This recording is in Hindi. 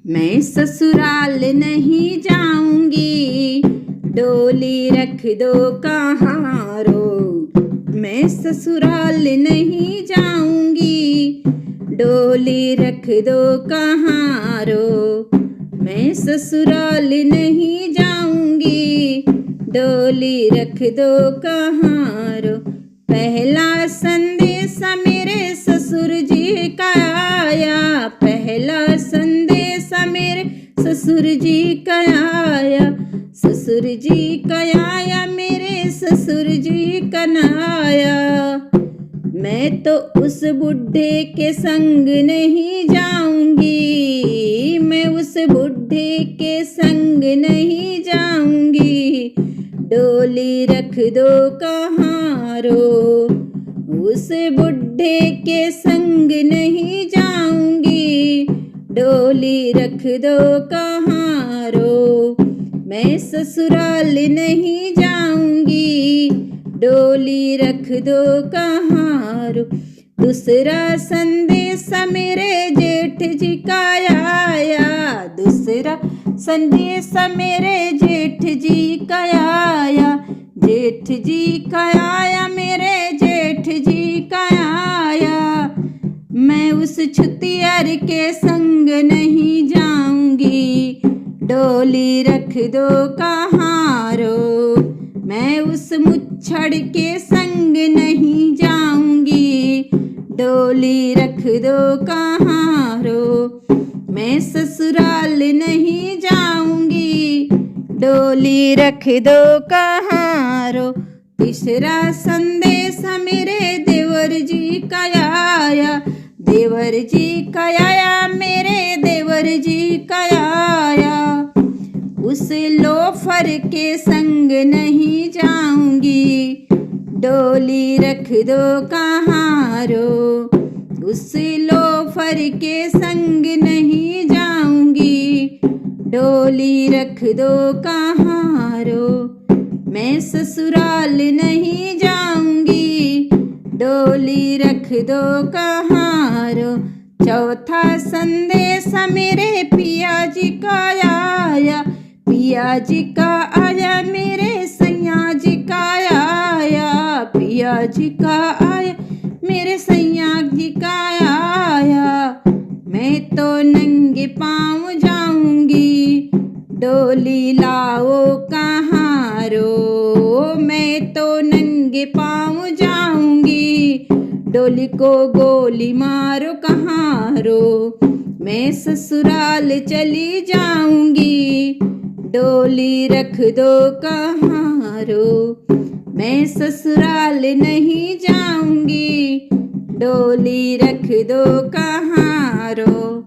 मैं ससुराल नहीं जाऊंगी, डोली रख दो कहाँ रो। मैं ससुराल नहीं जाऊंगी, डोली रख दो कहाँ रो। मैं ससुराल नहीं जाऊंगी, डोली रख दो कहाँ रो। पहला संदेशा मेरे ससुर जी का आया, पहला संदेशा मेरे ससुर जी का आया। ससुर जी का आया, मेरे ससुर जी का आया। मैं तो उस बुढ़े के संग नहीं जाऊंगी, मैं उस बुढ़े के संग नहीं जाऊंगी, डोली रख दो कहाँ रो। उस बुढ़े के संग नहीं जाऊंगी, डोली रख दो कहाँ रो। मैं ससुराल नहीं जाऊंगी, डोली रख दो कहाँ रो। दूसरा संदेशा मेरे जेठ जी का आया, दूसरा संदेशा मेरे जेठ जी का आया। जेठ जी का आया, मेरे जेठ जी का आया। मैं उस छुतियर के संग नहीं जाऊंगी, डोली रख दो कहाँ रो। मैं उस मुच्छड़ के संग नहीं जाऊंगी, डोली रख दो कहाँ रो। मैं ससुराल नहीं जाऊंगी, डोली रख दो कहाँ रो। तीसरा संदेशा मेरे देवर जी का आया, देवर जी का आया, मेरे देवर जी का आया। उस लोफर के संग नहीं जाऊंगी, डोली रख दो कहाँ रो। उस लोफर के संग नहीं जाऊंगी, डोली रख दो कहाँ रो। मैं ससुराल नहीं जाऊंगी, डोली रख दो कहाँ रो। चौथा संदेशा मेरे पिया जी का आया, पिया जी का आया, मेरे सैया जी का आया। पिया जी का आया, मेरे सैया जी का आया। मैं तो नंगे पाँव जाऊंगी, डोली लाओ कहाँ रो। मैं तो नंगे पाँव जाऊंगी, डोली को गोली मारो कहाँ रो। मैं ससुराल चली जाऊंगी, डोली रख दो कहाँ रो। मैं ससुराल नहीं जाऊंगी, डोली रख दो कहाँ रो।